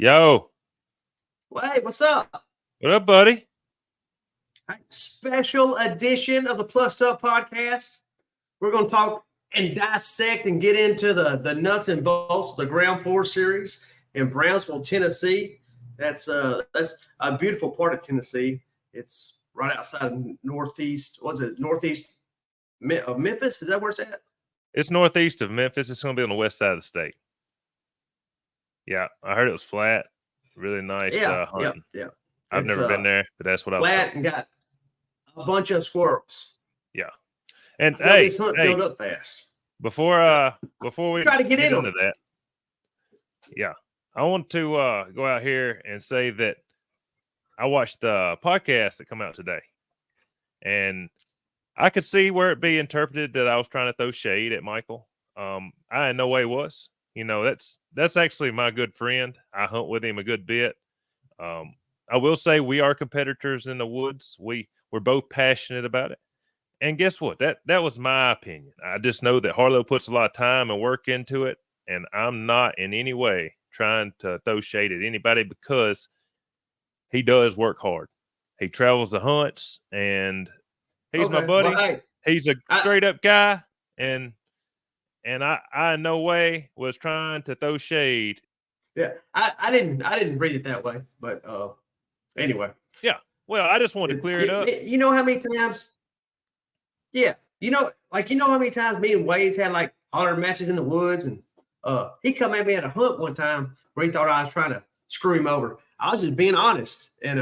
Yo, Hey, what's up? what up, buddy? Special edition of the Plus Up podcast. We're going to talk and dissect and get into the nuts and bolts of the Ground Floor series in Brownsville, Tennessee. That's a beautiful part of Tennessee. It's right outside of northeast. What's it? Northeast of Memphis? Is that where it's at? It's northeast of Memphis. It's going to be on the west side of the state. Yeah, I heard it was flat. Really nice hunting. Yeah. I've never been there, but that's what I was told. Flat and got a bunch of squirrels. Yeah. And this hunt filled up fast. Before we try to get into that, yeah, I want to go out here and say that I watched the podcast that come out today, and I could see where it be interpreted that I was trying to throw shade at Michael. I in no way was. You know, that's actually my good friend. I hunt with him a good bit. I will say we are competitors in the woods. We're both passionate about it. And guess what? That was my opinion. I just know that Harlow puts a lot of time and work into it, and I'm not in any way trying to throw shade at anybody because he does work hard. He travels the hunts, and he's my buddy. Well, he's a straight up guy, and I in no way was trying to throw shade. Yeah, I didn't read it that way, but anyway. Yeah. Well, I just wanted to clear it up. You know how many times? Yeah, you know how many times me and Wade's had like holler matches in the woods, and he come at me at a hunt one time where he thought I was trying to screw him over. I was just being honest, and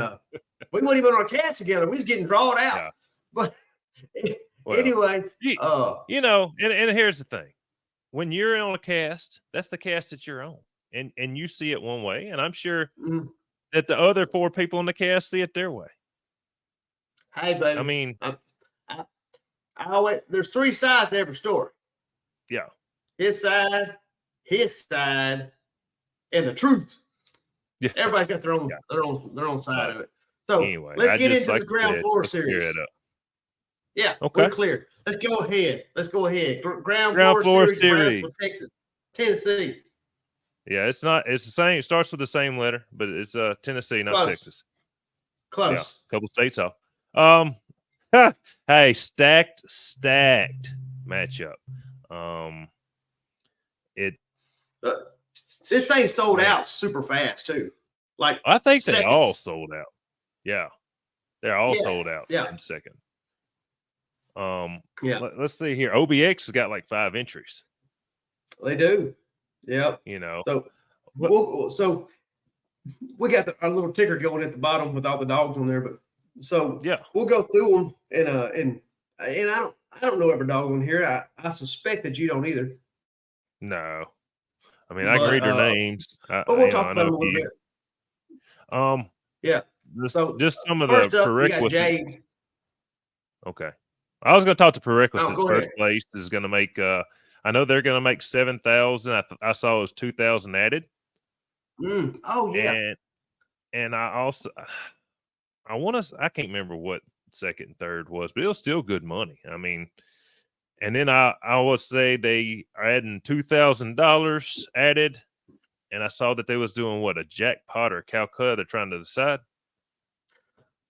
we weren't even on a cast together. We was getting drawn out. Yeah. But anyway, you know, and here's the thing: when you're on a cast, that's the cast that you're on, and you see it one way, and I'm sure that the other 4 people on the cast see it their way. Hey, baby. I mean, I always, there's 3 sides to every story. Yeah. His side, and the truth. Yeah. Everybody's got their own side of it. So anyway, let's get into the Ground Floor series. Yeah, okay. We're clear. Let's go ahead. Ground Floor series. Texas, Tennessee. Yeah, it's the same. It starts with the same letter, but it's Tennessee, not Texas. Close. Yeah, a couple states off. Hey, stacked matchup. This thing sold out super fast too. Like I think seconds. They all sold out. Yeah, they're all sold out in seconds. Let's see here. OBX has got like 5 entries. They do. Yep. You know. So we got our little ticker going at the bottom with all the dogs on there, but we'll go through them and I don't know every dog on here. I suspect that you don't either. No. I mean, I can read their names. But we'll talk about them a little bit. Yeah. Just some of the prerequisites. Okay. I was going to talk to prerequisites. First place is going to make. I know they're going to make 7,000. I saw it was 2,000 added. Oh yeah. And I also, I can't remember what second and third was, but it was still good money. I mean. And then I would say they are adding $2,000 added, and I saw that they was doing a jackpot or Calcutta. They're trying to decide.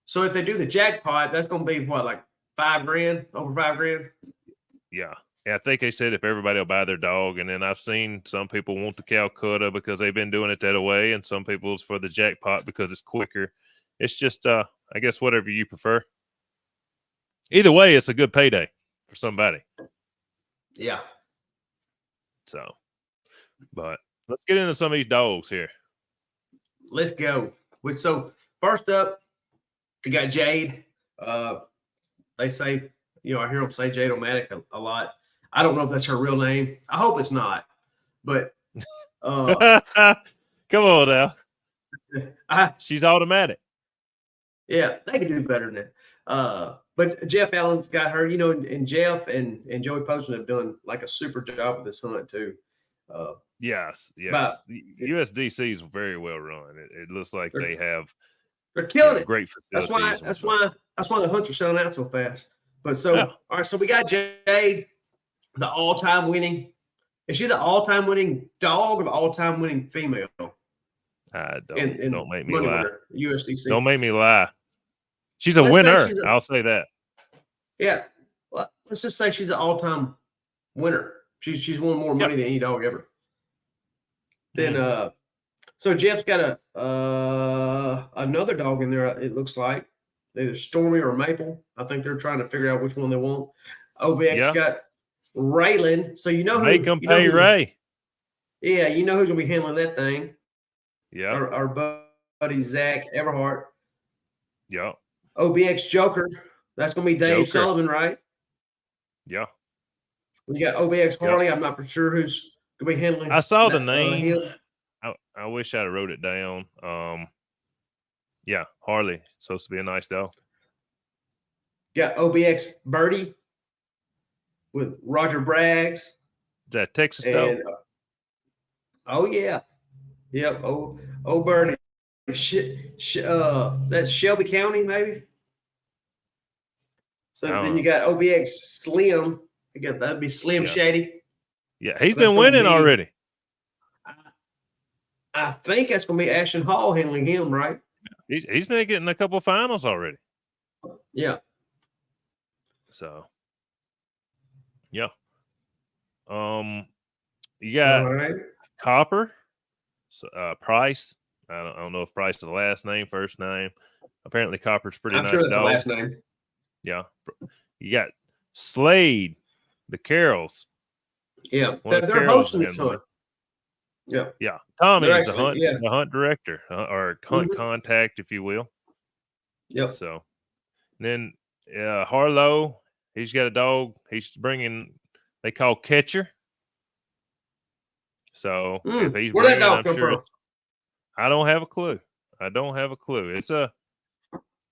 So if they do the jackpot, that's going to be like $5,000, over $5,000. Yeah, I think they said if everybody will buy their dog, and then I've seen some people want the Calcutta because they've been doing it that way, and some people's for the jackpot because it's quicker. It's just, I guess, whatever you prefer. Either way, it's a good payday for somebody. Yeah. So, but let's get into some of these dogs here. Let's go. So first up, we got Jade. They say, I hear them say Jade O'Matic a lot. I don't know if that's her real name. I hope it's not. But come on now. She's automatic. Yeah, they can do better than that. But Jeff Allen's got her, and Jeff and Joey Poston have done like a super job with this hunt too. Yes. The USDC is very well run. It looks like they're killing it. Great facilities. That's why the hunts are selling out so fast. But all right, so we got Jade, the all-time winning. Is she the all-time winning dog or the all-time winning female? Don't make me money lie. winner, USDC. Don't make me lie. She's a Let's say winner. she's a- I'll say that. Yeah. Well, let's just say she's an all-time winner. She's won more money than any dog ever. Then so Jeff's got another dog in there, it looks like. Either Stormy or Maple. I think they're trying to figure out which one they want. OBX got Raylan. So you know who Make them pay Ray. Yeah, you know who's gonna be handling that thing. Yeah. Our buddy Zach Everhart. Yeah. OBX Joker. That's gonna be Dave Sullivan, right? Yeah. We got OBX Harley. I'm not for sure who's gonna be handling. I saw the name. I wish I'd wrote it down. Yeah, Harley. Supposed to be a nice dog. Got OBX Birdie with Roger Braggs. Is that Texas dog? Oh yeah. Yep. Oh Birdie. That's Shelby County, maybe. So then you got OBX Slim. That'd be Slim Shady. Yeah, he's been winning already. I think that's going to be Ashton Hall handling him, right? He's been getting a couple finals already. Yeah. So, yeah. You got Copper, Price. I don't know if Price is the last name, first name. Apparently, Copper's pretty nice. I'm sure that's dog. the last name. Yeah. You got Slade, the Carrolls. Yeah, they're hosting this hunt. Yeah. Yeah. Tommy's the hunt director or hunt contact, if you will. Yep. So then Harlow, he's got a dog. He's bringing, they call Catcher. So if he's where'd that dog come from? I don't have a clue.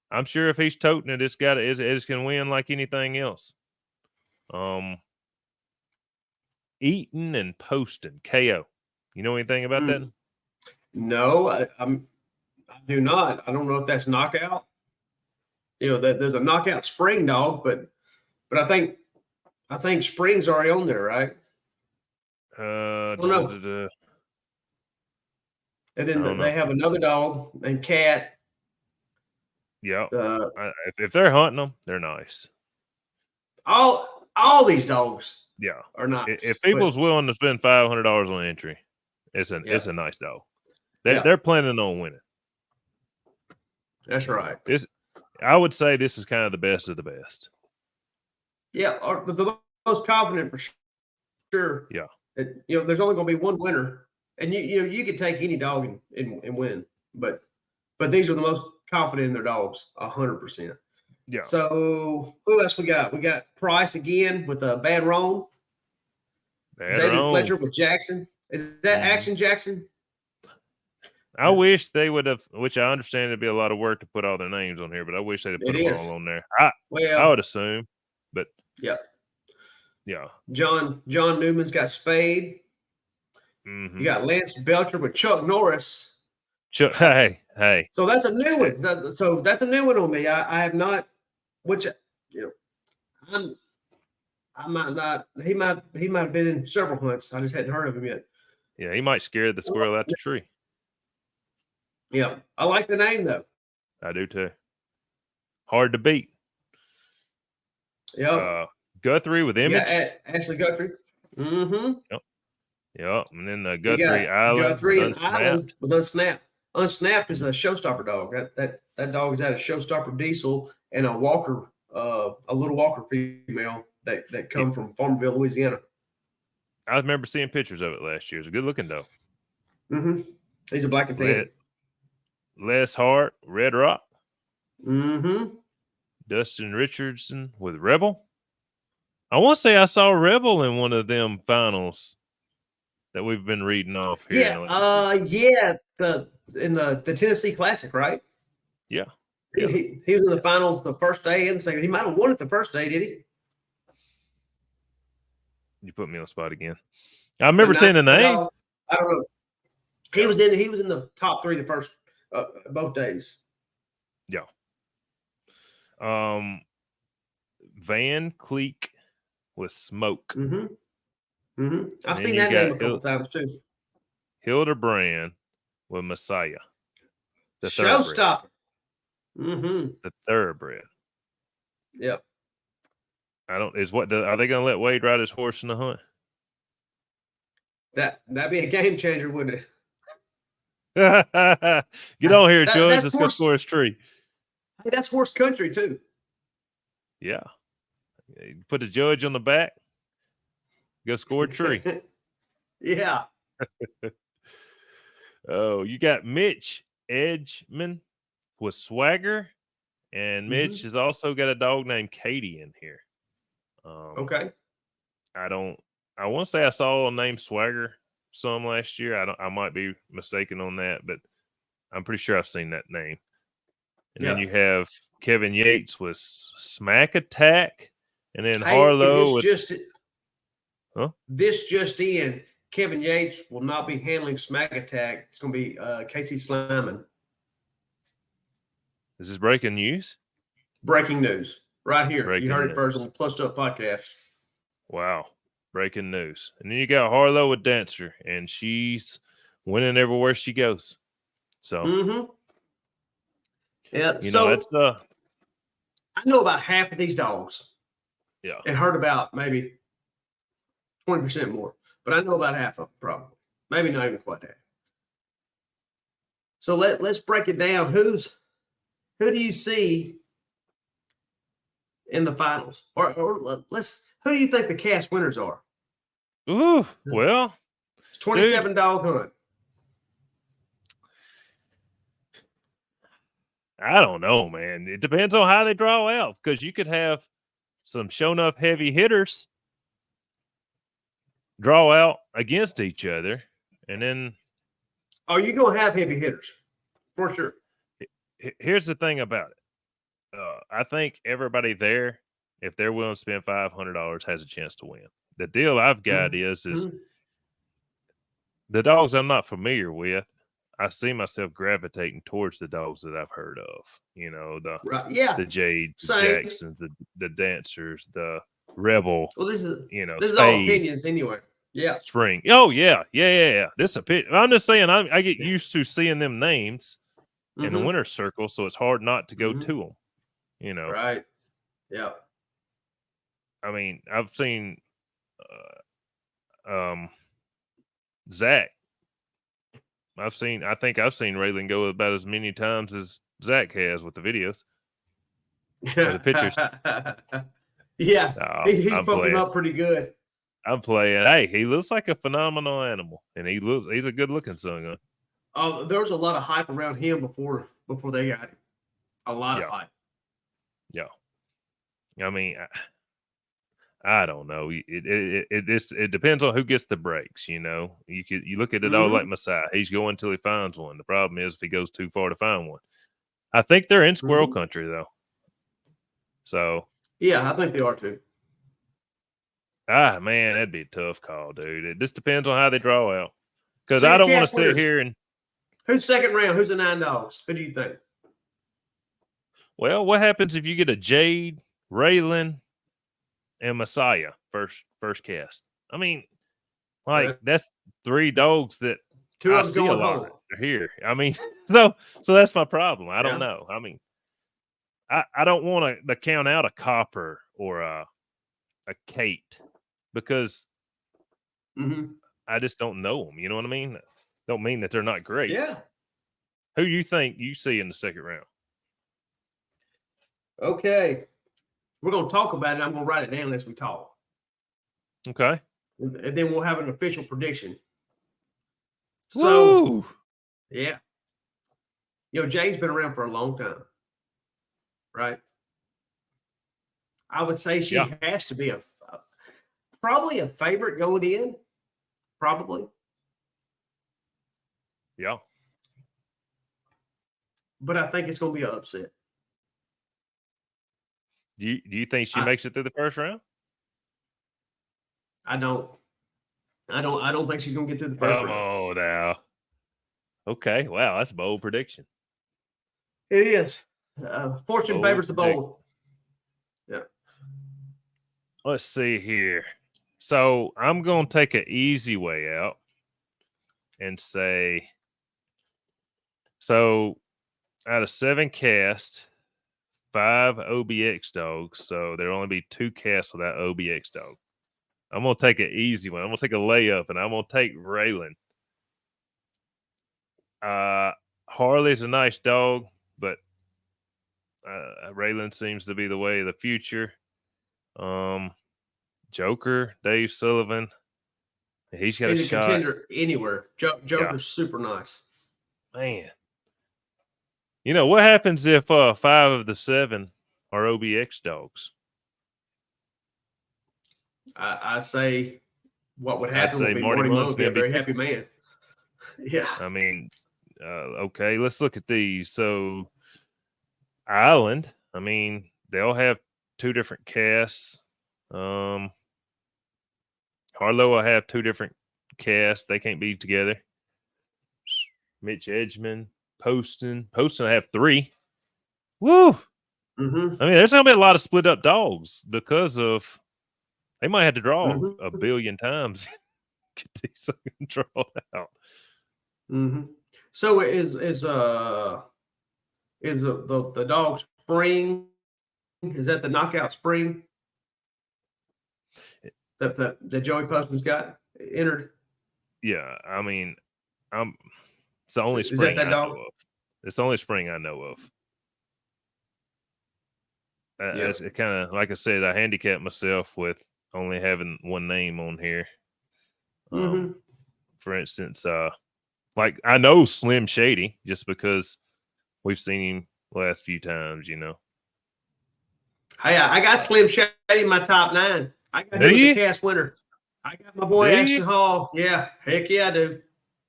I'm sure if he's toting it, it can win like anything else. Eaton and Poston, KO. You know anything about that? No, I do not. I don't know if that's knockout. You know, there's a knockout spring dog, but I think spring's already on there, right? And then they have another dog named Cat. Yeah. If they're hunting them, they're nice. All these dogs. Yeah, are nice. If people's willing to spend $500 on entry, it's a nice dog. They're planning on winning. That's right. I would say this is kind of the best of the best. Yeah, or the most confident for sure. Yeah. There's only going to be one winner, and you could take any dog and win, but these are the most confident in their dogs, 100%. Yeah. So who else we got? We got Price again with a Bad Roan. David Fletcher with Jackson. Is that Action Jackson? I wish they would have, which I understand it'd be a lot of work to put all their names on here, but I wish they'd have put them all on there. I would assume, but yeah. John Newman's got Spade. You got Lance Belcher with Chuck Norris. Hey. So that's a new one. That's a new one on me. I have not, which I might not. He might have been in several hunts. I just hadn't heard of him yet. Yeah, he might scare the squirrel out the tree. Yeah, I like the name though. I do too. Hard to beat. Yeah. Guthrie with Image. Ashley Guthrie. Yep. And then Guthrie Island. Guthrie and Island with Unsnapped. Unsnapped is a showstopper dog. That dog is at a showstopper diesel and a walker, a little walker female that come from Farmerville, Louisiana. I remember seeing pictures of it last year. It's a good looking dog. He's a black and tan. Les Hart, Red Rock. Dustin Richardson with Rebel. I want to say I saw Rebel in one of them finals that we've been reading off here. In the Tennessee Classic, right? Yeah. He was in the finals the first day and second. He might have won it the first day, did he? You put me on the spot again. I remember saying the name. I don't know. He was in the top three the first both days. Yeah. Van Cleek with Smoke. I've seen that name a couple times too. Hildebrand with Messiah, the thoroughbred. Showstopper. Mm-hmm. The thoroughbred. Yep. Are they going to let Wade ride his horse in the hunt? That'd be a game changer, wouldn't it? Get on here, Judge. Let's go horse, score his tree. Hey, that's horse country too. Yeah. Put the judge on the back. Go score a tree. Yeah. Oh, you got Mitch Edgeman with Swagger, and Mitch has also got a dog named Katie in here. Okay. I want to say I saw a name Swagger some last year. I might be mistaken on that, but I'm pretty sure I've seen that name. And then you have Kevin Yates with Smack Attack, and then Harlow. This just in, Kevin Yates will not be handling Smack Attack. It's going to be Casey Sliman. Is this breaking news? Breaking news. Right here. Breaking you heard news. it first on the Plus Up podcast. Wow. Breaking news. And then you got Harlow with Dancer, and she's winning everywhere she goes. So, yeah. You know, that's I know about half of these dogs. Yeah. And heard about maybe 20% more. But I know about half of them, probably. Maybe not even quite half. So let's break it down. Who do you see in the finals? Or who do you think the cast winners are? Ooh, well. It's 27 dog hunt. I don't know, man. It depends on how they draw out, because you could have some show enough heavy hitters draw out against each other, and then you're going to have heavy hitters for sure. Here's the thing about it. I think everybody there, if they're willing to spend $500, has a chance to win. The deal I've got is the dogs I'm not familiar with, I see myself gravitating towards the dogs that I've heard of. You know, the Jade, the Jacksons, the Dancers, the Rebel. Well, this is Spade, all opinions anyway. Yeah. Spring. Oh, yeah. This opinion. I'm just saying I get used to seeing them names in the winner's circle, so it's hard not to go to them. Right. Yeah. I mean, I've seen Zach. I think I've seen Raylan go about as many times as Zach has with the videos. Or the pictures. Yeah. He's bumping up pretty good. I'm playing. Hey, he looks like a phenomenal animal, and he's a good looking son. There was a lot of hype around him before they got him. A lot of hype. Yeah. I mean, I don't know. It depends on who gets the breaks. You look at it all like Messiah. He's going until he finds one. The problem is if he goes too far to find one. I think they're in squirrel country though. So yeah, I think they are too. Man, that'd be a tough call, dude. It just depends on how they draw out. Because I don't want to sit here and. Who's second round? Who's the 9 dogs? Who do you think? Well, what happens if you get a Jade, Raylan, and Messiah first cast? I mean, that's 3 dogs that 2 I of them see a going lot home. here. I mean, so that's my problem. I don't know. I mean, I don't want to count out a Copper or a Kate because I just don't know them. You know what I mean? Don't mean that they're not great. Yeah. Who do you think you see in the second round? Okay. We're going to talk about it. I'm going to write it down as we talk. Okay. And then we'll have an official prediction. So, yeah. Jade's been around for a long time. Right? I would say she has to be probably a favorite going in. Probably. Yeah. But I think it's going to be an upset. Do you think she makes it through the first round? I don't think she's going to get through the first round. Oh, now. Okay. Wow, that's a bold prediction. It is. Fortune favors the bold. Yeah. Let's see here. So I'm going to take an easy way out and say So out of 7 casts, 5 OBX dogs. So there'll only be 2 casts without OBX dog. I'm gonna take an easy one. I'm gonna take a layup, and I'm gonna take Raylan. Harley's a nice dog, but Raylan seems to be the way of the future. Joker, Dave Sullivan. He's got He's a a shot. contender anywhere. Joker's super nice. Man. You know, what happens if 5 of the 7 are OBX dogs? I say what would I'd happen say would be Marty Marty Munn Munn's would be a gonna be very picked. happy man. Yeah. I mean, okay, let's look at these. So, Island, I mean, they'll have 2 different casts. Harlow will have 2 different casts. They can't be together. Mitch Edgman, Poston will have 3. Woo! Mm-hmm. I mean, there's gonna be a lot of split up dogs because of they might have to draw Mm-hmm. a billion times. Get these drawn out. Mm-hmm. So is the dog Spring? Is that the knockout Spring that Joey Postman's got entered? Yeah, I mean, it's the only Is that spring that I dog? know of. It's the only spring I know of. Yeah. It's kind of like I said, I handicap myself with only having one name on here. Mm-hmm. For instance, like I know Slim Shady just because we've seen him last few times, you know. Hey, I got Slim Shady in my top 9. I got him as a cast winner. I got my boy Ashton Hall. Yeah, heck yeah, dude.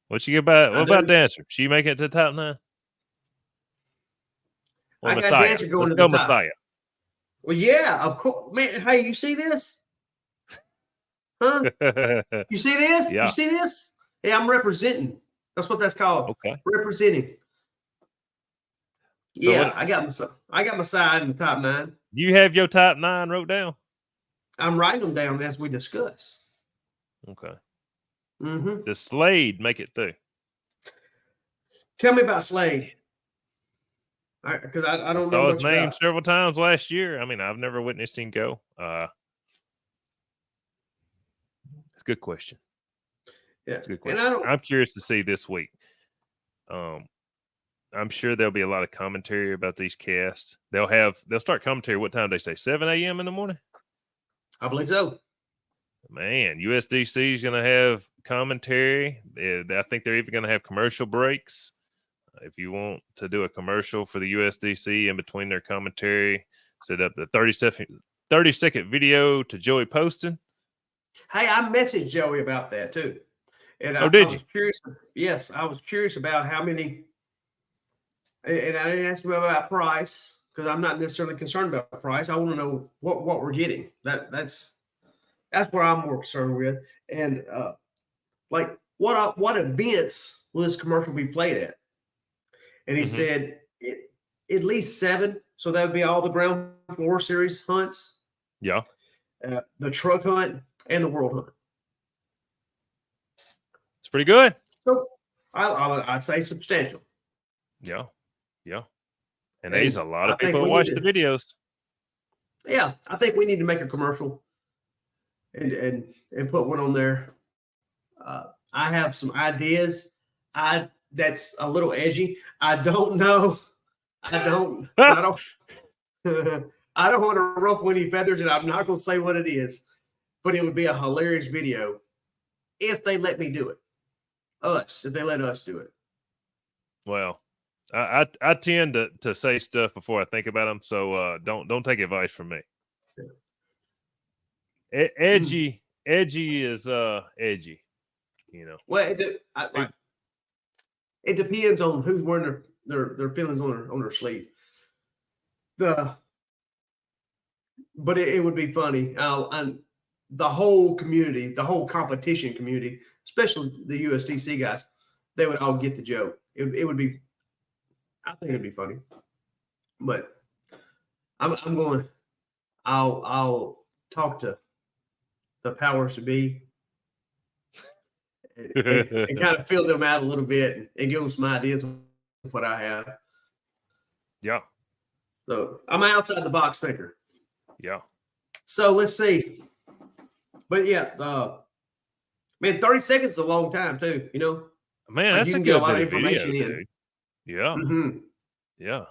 What about Dancer? She make it to the top 9? Or I got Messiah? Dancer going Let's to go the top. Messiah. Well, yeah, of course. Man, hey, you see this? Huh? You see this? Yeah. You see this? Hey, I'm representing. That's what that's called. Okay. Representing. So yeah, I got my side in the top 9. You have your top 9 wrote down? I'm writing them down as we discuss. Okay. Mm-hmm. Does Slade make it through? Tell me about Slade. Because I don't know saw much his name about. several times last year. I mean, I've never witnessed him go. It's a good question. Yeah, it's a good question. I'm curious to see this week. I'm sure there'll be a lot of commentary about these casts. They'll start commentary. What time they say? 7 a.m. in the morning? I believe so. Man, USDC is going to have commentary. I think they're even going to have commercial breaks. If you want to do a commercial for the USDC in between their commentary, set up the 30-second video to Joey Poston. Hey, I messaged Joey about that too. And I was curious. Yes, I was curious about how many. And I didn't ask him about price because I'm not necessarily concerned about price. I want to know what we're getting. That's where I'm more concerned with. And like what events will this commercial be played at? And he said at least 7. So that would be all the Ground Floor Series hunts. Yeah. The truck hunt and the world hunt. It's pretty good. So I'd say substantial. Yeah. Yeah. And there's a lot of people who watch the videos. Yeah. I think we need to make a commercial and put one on there. I have some ideas. That's a little edgy. I don't know. I don't I don't want to ruffle any feathers, and I'm not going to say what it is, but it would be a hilarious video if they let me do it. If they let us do it. Well, I tend to say stuff before I think about them, so don't take advice from me. Edgy is edgy, you know. Well, it depends on who's wearing their feelings on their sleeve. But it would be funny. And the whole community, the whole competition community, especially the USDC guys, they would all get the joke. It would be. I think it'd be funny. But I'm going. I'll talk to the powers to be and kind of fill them out a little bit and give them some ideas of what I have. Yeah. So I'm an outside the box thinker. Yeah. So let's see. But yeah, man, 30 seconds is a long time too, you know? Man, Like that's you a can get a good lot bit of of video, information in. dude. Yeah. Mm-hmm. Yeah.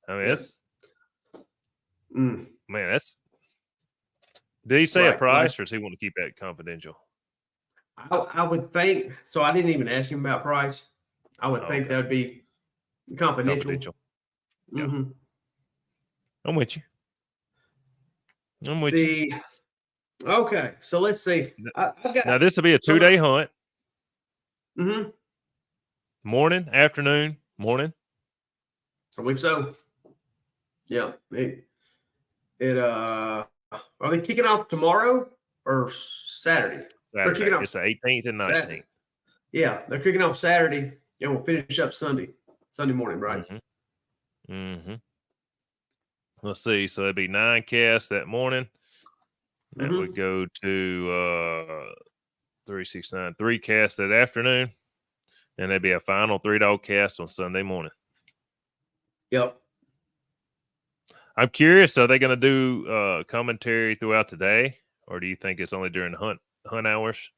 I mean, Yeah. that's man, that's did he say a Right. price or does he want to keep that confidential? I would think so. I didn't even ask him about price. I would think Okay. that would be confidential. Yeah. Mm-hmm. I'm with you. I'm with you. Okay, so let's see. I've got Now this will be a 2-day hunt. Mm-hmm. Morning, afternoon, morning. I believe so. Yeah. Are they kicking off tomorrow or Saturday? They're Saturday. kicking off It's the 18th and 19th. Saturday. Yeah, they're kicking off Saturday and we'll finish up Sunday morning, right? Mm-hmm. Mm-hmm. Let's see. So it'd be 9 casts that morning. That would go to 369, 3 casts that afternoon. And there'd be a final 3-dog cast on Sunday morning. Yep. I'm curious, are they going to do commentary throughout the day, or do you think it's only during the hunt hours?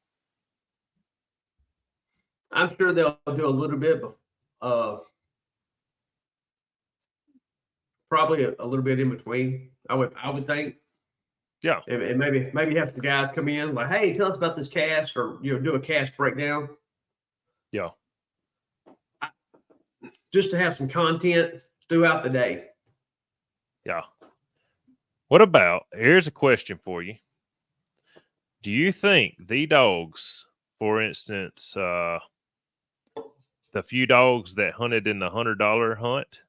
I'm sure they'll do a little bit, but probably a little bit in between. I would think. Yeah. And maybe have some guys come in like, hey, tell us about this cast, or do a cast breakdown. Yeah. Just to have some content throughout the day. Yeah. What about, here's a question for you. Do you think the dogs, for instance, the few dogs that hunted in the $100 hunt,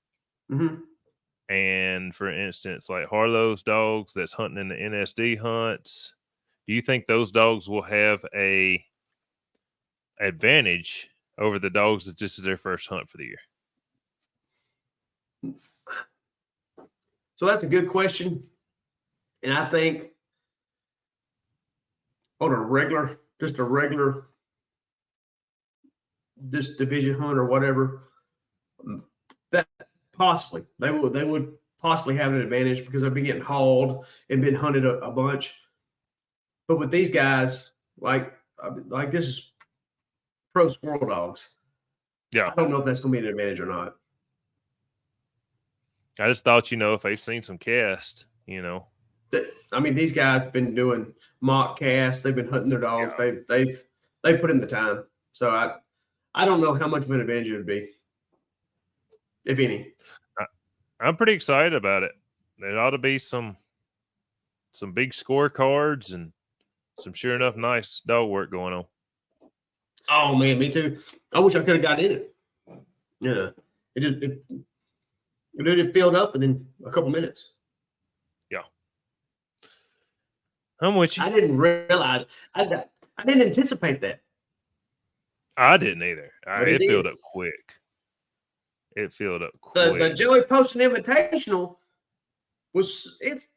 and for instance, like Harlow's dogs that's hunting in the NSD hunts, do you think those dogs will have a advantage over the dogs that this is their first hunt for the year? So that's a good question. And I think on just a regular this division hunt or whatever, that possibly they would possibly have an advantage because they've been getting hauled and been hunted a bunch. But with these guys, like this is pro squirrel dogs. Yeah. I don't know if that's going to be an advantage or not. I just thought, if they've seen some cast, I mean, these guys have been doing mock casts. They've been hunting their dogs. Yeah. They've put in the time. So I don't know how much of an advantage it would be, if any. I'm pretty excited about it. There ought to be some big scorecards and some sure enough nice dog work going on. Oh man, me too. I wish I could have got in it. Yeah, it filled up within a couple minutes. Yeah, I'm with you. I didn't realize. I didn't anticipate that. I didn't either. It filled up quick. It filled up quick. The Joey Poston Invitational it's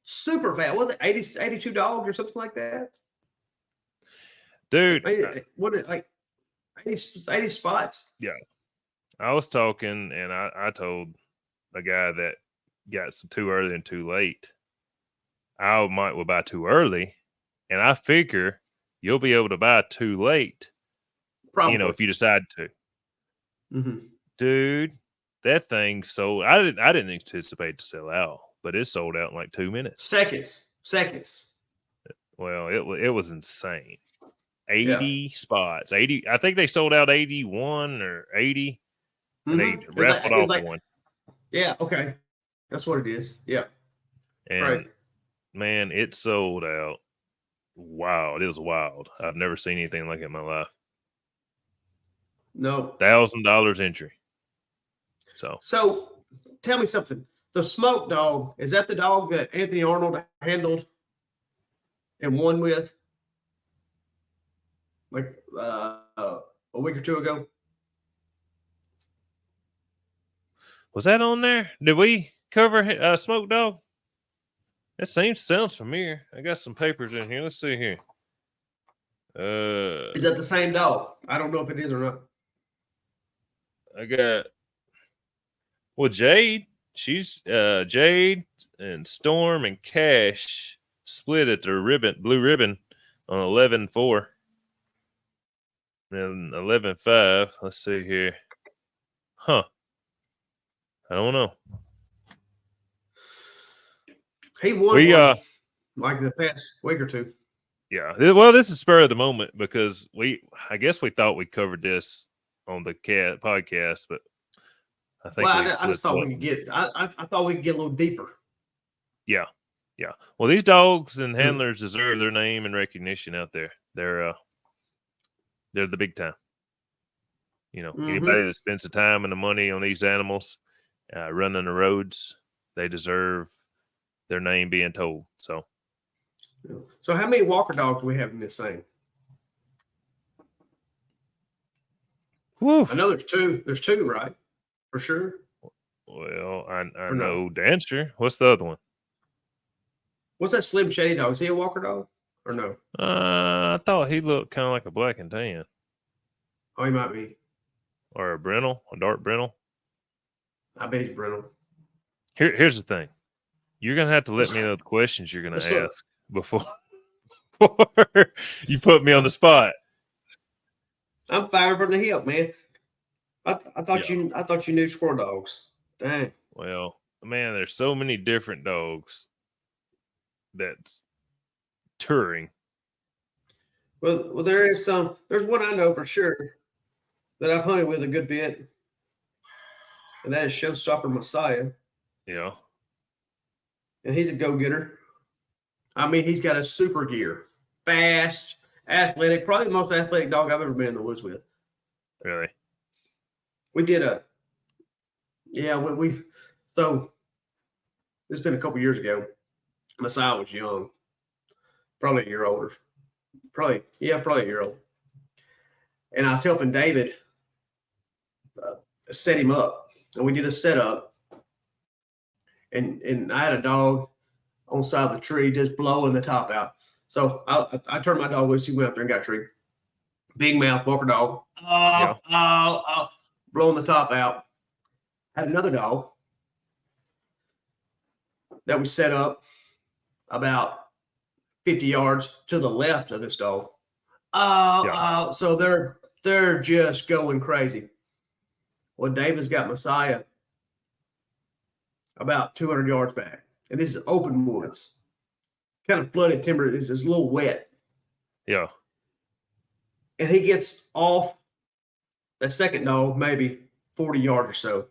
super fast. Was it 82 dogs or something like that? Dude, what is like 80 spots? Yeah. I was talking and I told a guy that got some too early and too late. I will buy too early, and I figure you'll be able to buy too late. Probably. If you decide to. Mm-hmm. Dude, that thing sold. I didn't anticipate to sell out, but it sold out in like 2 minutes. Seconds. Well, it was insane. 80 spots. 80. I think they sold out 81 or 80. And they raffled off one. Yeah, okay. That's what it is. Yeah. And right. Man, it sold out. Wow, it was wild. I've never seen anything like it in my life. No. $1,000 entry. So tell me something. The smoke dog, is that the dog that Anthony Arnold handled and won with like a week or two ago? Was that on there? Did we cover Smoke Dog? That sounds familiar. I got some papers in here. Let's see here. Is that the same dog? I don't know if it is or not. I got Well, Jade and Storm and Cash split at the blue ribbon on 11-4 and 11-5. Let's see here. Huh. I don't know. He won one, like the past week or two. Yeah. Well, this is spur of the moment because I guess we thought we covered this on the podcast, but I think I just thought we could get. I thought we could get a little deeper. Yeah. Well, these dogs and handlers deserve their name and recognition out there. They're the big time. You know, anybody that spends the time and the money on these animals, running the roads, they deserve their name being told. So how many walker dogs do we have in this thing? Whew. I know there's two. There's two, right? For sure. Well, I know Dancer. What's the other one? What's that Slim Shady dog? Is he a walker dog or no? I thought he looked kind of like a black and tan. Oh, he might be. Or a Brennel, a dark Brennel. I bet he's Brennel. Here's the thing. You're going to have to let me know the questions you're going to ask before you put me on the spot. I'm firing from the hip, man. I thought you knew squirrel dogs. Dang. Well, man, there's so many different dogs that's touring. Well, there is some. There's one I know for sure that I've hunted with a good bit, and that is Showstopper Messiah. Yeah. And he's a go-getter. I mean, he's got a super gear, fast, athletic, probably the most athletic dog I've ever been in the woods with. Really? We did so it's been a couple years ago. Messiah was young, probably a year older. Probably a year old. And I was helping David set him up. And we did a setup. And I had a dog on the side of the tree just blowing the top out. So I turned my dog loose. He went up there and got a tree. Big mouth, walker dog. Blowing the top out. Had another dog that we set up about 50 yards to the left of this dog. So they're just going crazy. Well, David's got Messiah about 200 yards back. And this is open woods. Kind of flooded timber. It's a little wet. Yeah. And he gets off that second dog, maybe 40 yards or so.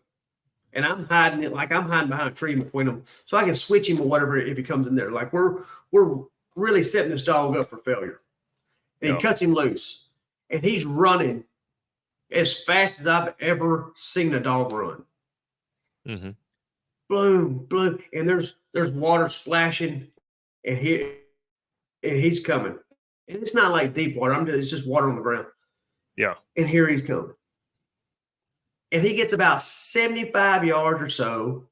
And I'm hiding behind a tree between them so I can switch him or whatever if he comes in there. Like we're really setting this dog up for failure. And he cuts him loose. And he's running as fast as I've ever seen a dog run. Mm-hmm. Boom, boom. And there's water splashing. And he's coming. And it's not like deep water. It's just water on the ground. Yeah. And here he's coming. And he gets about 75 yards or so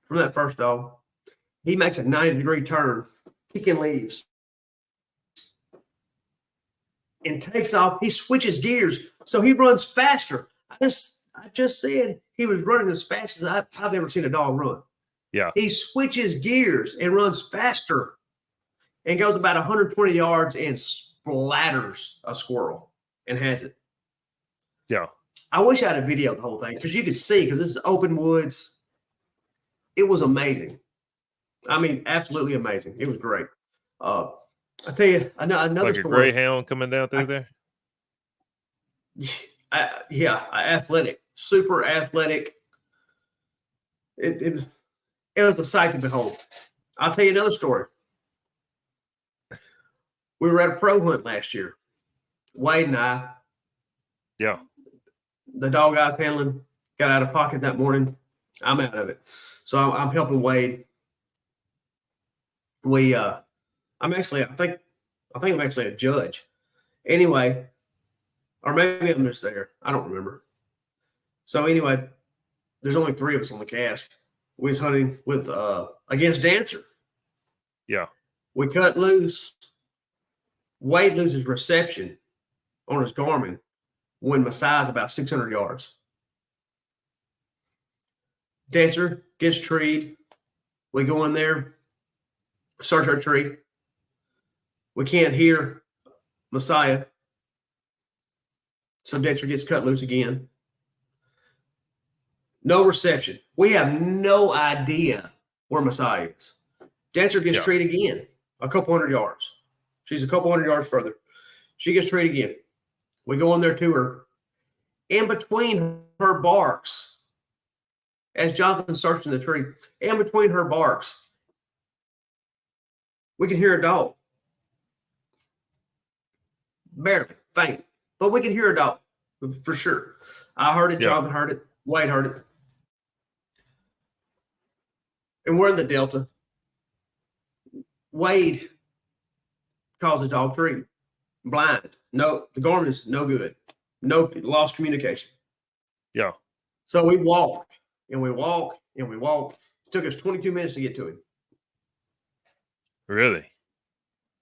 from that first dog. He makes a 90-degree turn, kicking leaves, and takes off. He switches gears, so he runs faster. I just said he was running as fast as I've ever seen a dog run. Yeah. He switches gears and runs faster and goes about 120 yards and splatters a squirrel and has it. Yeah. I wish I had a video of the whole thing because you could see, because this is open woods. It was amazing. I mean, absolutely amazing. It was great. I tell you, another like story. A greyhound coming down through there? Athletic, super athletic. It was a sight to behold. I'll tell you another story. We were at a pro hunt last year. Wade and I. Yeah. The dog I was handling got out of pocket that morning. I'm out of it. So I'm helping Wade. I think I'm actually a judge. Anyway, or maybe I'm just there. I don't remember. So anyway, there's only 3 of us on the cast. We was hunting with against Dancer. Yeah. We cut loose. Wade loses reception on his Garmin when Messiah's about 600 yards. Dancer gets treed. We go in there, search our tree. We can't hear Messiah. So Dancer gets cut loose again. No reception. We have no idea where Messiah is. Dancer gets treed again, a couple hundred yards. She's a couple hundred yards further. She gets treed again. We go in there to her. In between her barks, as Jonathan's searching the tree, in between her barks, we can hear a dog. Barely, faint. But we can hear a dog for sure. I heard it. Jonathan heard it. Wade heard it. And we're in the Delta. Wade calls the dog tree. Blind. No, the Garmin is no good. No, lost communication. Yeah. So we walked and we walked and we walked. It took us 22 minutes to get to him. Really?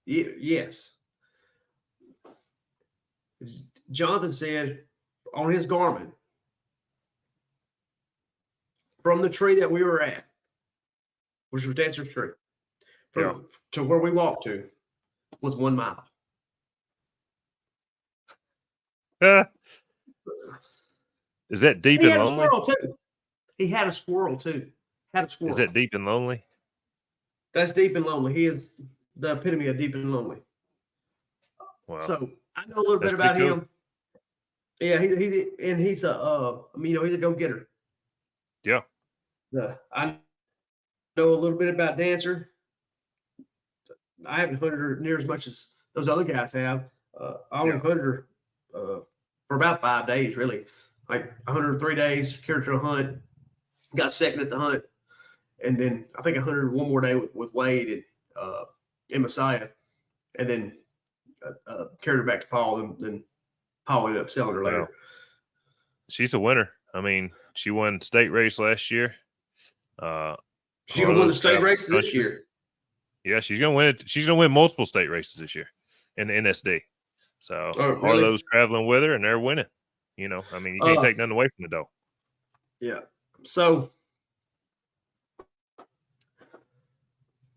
Yes. Jonathan said on his Garmin, from the tree that we were at, which was Dancer's tree, to where we walked to, was 1 mile. Is that deep and lonely? He had a squirrel too. He had a squirrel too. Is that deep and lonely? That's deep and lonely. He is the epitome of deep and lonely. Wow. So I know a little bit about him. Yeah, he's a he's a go-getter. Yeah. I know a little bit about Dancer. I haven't hunted her near as much as those other guys have. I only hunted her for about 5 days, really. Like 103 days, carried her to a hunt, got second at the hunt, and then I think I hunted one more day with Wade and Messiah, and then carried her back to Paul, and then Paul ended up selling her later. Wow. She's a winner. I mean, she won state race last year. She's gonna win the state race this year. Yeah, she's gonna win it. She's gonna win multiple state races this year in the NSD. So really? Harlow's traveling with her, and they're winning. You can't take nothing away from the dog. Yeah. So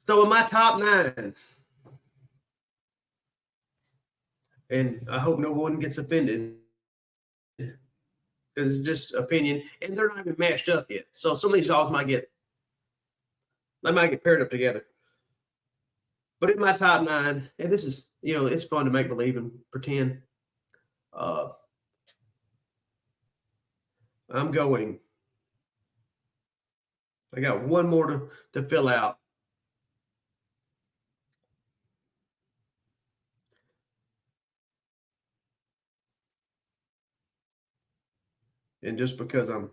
in my top 9, and I hope no one gets offended because it's just opinion, and they're not even matched up yet. So some of these dogs might get paired up together. But in my top 9, and this is, it's fun to make believe and pretend. I'm going. I got one more to fill out. And just because I'm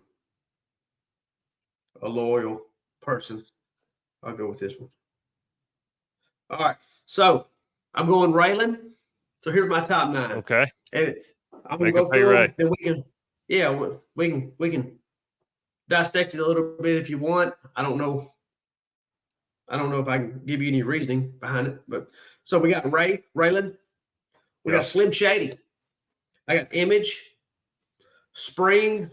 a loyal person, I'll go with this one. All right. So I'm going Raylan. So here's my top 9. Okay. And I'm going to go through them. Then we can dissect it a little bit if you want. I don't know if I can give you any reasoning behind it, but so we got Raylan. We got Slim Shady. I got Image, Spring,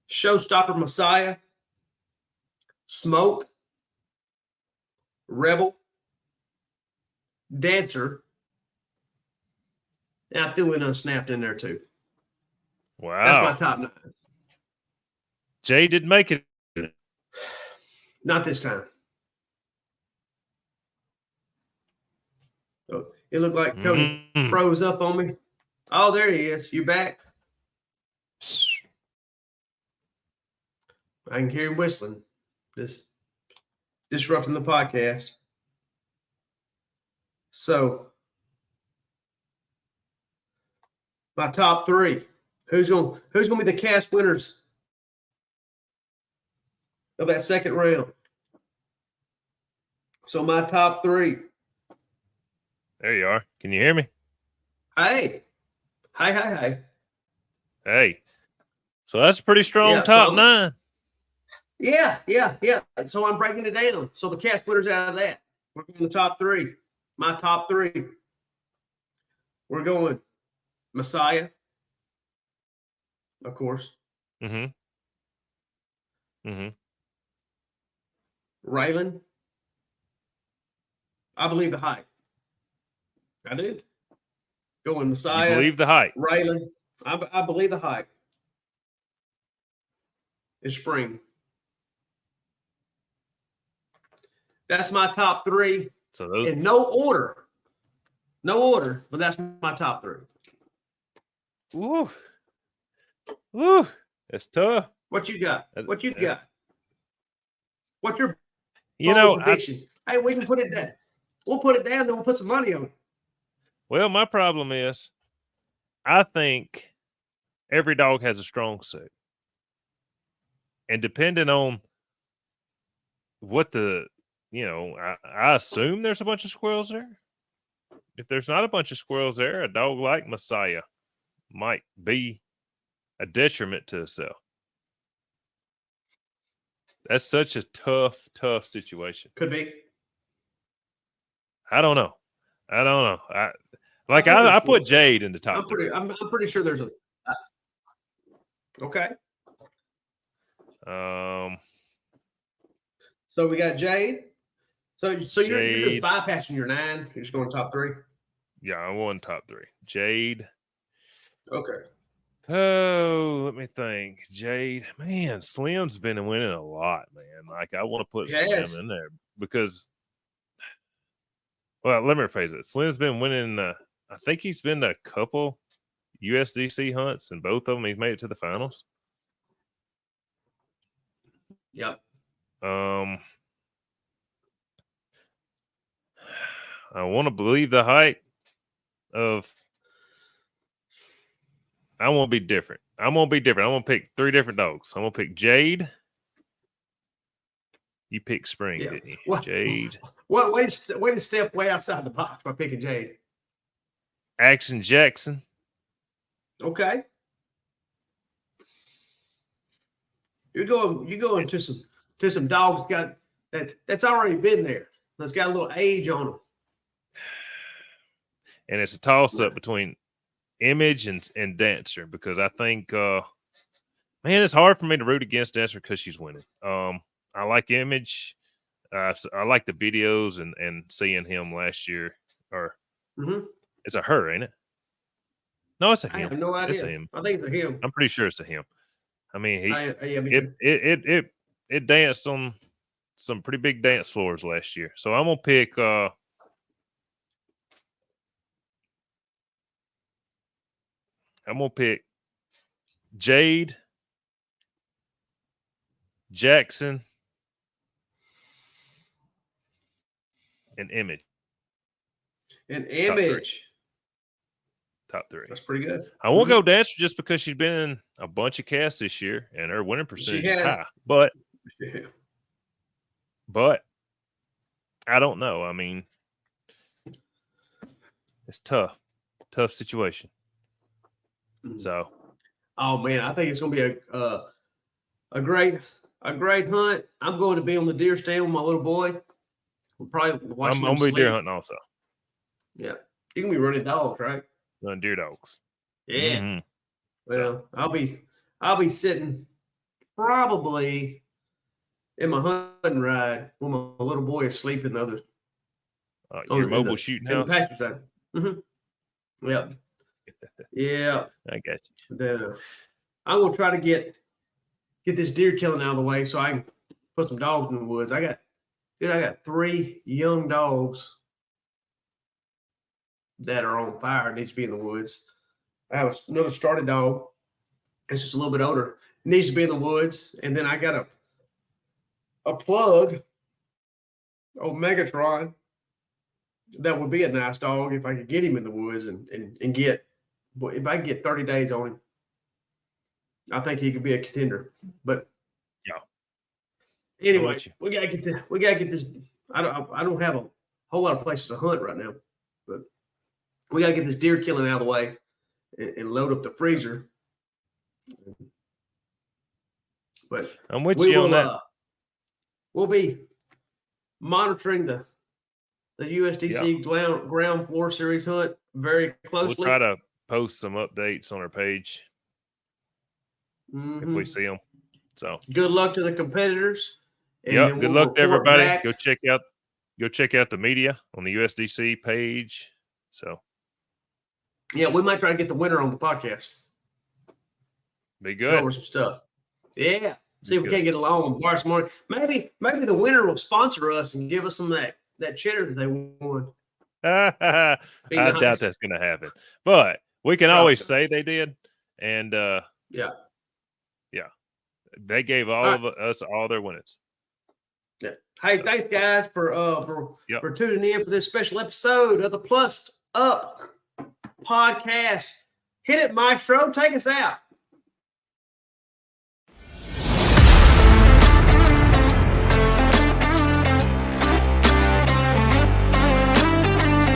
Showstopper Messiah, Smoke, Rebel, Dancer, and I threw in Unsnapped in there too. Wow. That's my top 9. Jay didn't make it. Not this time. So it looked like Cody froze up on me. Oh, there he is. You back? I can hear him whistling. This disrupting the podcast. So my top 3. Who's gonna be the cast winners of that second round? So my top 3. There you are. Can you hear me? Hey. Hi. Hey. So that's a pretty strong top 9. Yeah. So I'm breaking it down. So the cast winners out of that. We're going the top 3. My top 3. We're going Messiah, of course. Mm-hmm. Raylan. I believe the height. I do. Going Messiah. You believe the height? Raylan. I believe the height. Is Spring. That's my top three. So those in no order. No order, but that's my top three. Woo. Woo. It's tough. What you got? What you got? What's your bold prediction? Hey, we can put it down. We'll put it down, then we'll put some money on it. Well, my problem is I think every dog has a strong suit. And depending on what I assume there's a bunch of squirrels there. If there's not a bunch of squirrels there, a dog like Messiah might be a detriment to itself. That's such a tough situation. Could be. I don't know. I put Jade in the top three. I'm pretty sure there's a. Okay. So we got Jade. So you're just bypassing your 9. You're just going top 3. Yeah, I won top 3. Jade. Okay. Oh, let me think. Jade, man, Slim's been winning a lot, man. Like I want to put Slim in there because. Well, let me rephrase it. Slim's been winning. I think he's been to a couple USDC hunts, and both of them he's made it to the finals. Yep. I want to believe the height of. I want to be different. I'm going to pick 3 different dogs. I'm going to pick Jade. You picked Spring, didn't you? What? Jade. What? Way to step way outside the box by picking Jade. Action Jackson. Okay. You're going to some dogs that's already been there. That's got a little age on them. And it's a toss up between Image and Dancer because I think man, it's hard for me to root against Dancer because she's winning. I like Image. I like the videos and seeing him last year. Or it's a her, ain't it? No, it's a him. I have no idea. It's a him. I think it's a him. I'm pretty sure it's a him. I mean, it danced on some pretty big dance floors last year. So I'm gonna pick. I'm gonna pick Jade, Jackson, and Image. Top 3. That's pretty good. I won't go Dancer just because she's been in a bunch of casts this year and her winning percentage is high. But I don't know. I mean, it's tough situation. So, oh man, I think it's going to be a great hunt. I'm going to be on the deer stand with my little boy. We'll probably watch. I'm going to be deer hunting also. Yeah, you can be running dogs, right? Running deer dogs. Yeah. Mm-hmm. Well, I'll be sitting probably in my hunting ride when my little boy is sleeping. The other. Your mobile shooting house. In the pasture side. Mm-hmm. Yeah. Yeah. I got you. Then I'm gonna try to get this deer killing out of the way so I can put some dogs in the woods. I got 3 young dogs that are on fire. Needs to be in the woods. I have another started dog. It's just a little bit older. Needs to be in the woods. And then I got a plug, old Megatron, that would be a nice dog if I could get him in the woods and get. If I get 30 days on him, I think he could be a contender. But yeah. Anyway, we gotta get this. I don't have a whole lot of places to hunt right now, but we gotta get this deer killing out of the way and load up the freezer. But I'm with you on that. We'll be monitoring the USDC ground floor series hunt very closely. We'll try to post some updates on our page if we see them. So good luck to the competitors. And yep, then good we'll luck to report everybody. back. Go check out the media on the USDC page. So Yeah, we might try to get the winner on the podcast. be Go good. over some stuff. Yeah. See if we Good. can't get along and borrow some money. Maybe the winner will sponsor us and give us some of that cheddar that they won. I Be doubt nice. that's going to happen, but we can always say they did. And Yeah. they gave all of us all their winnings. Yeah. Hey, thanks guys for tuning in for this special episode of the Plus Up podcast. Hit it, Maestro. Take us out.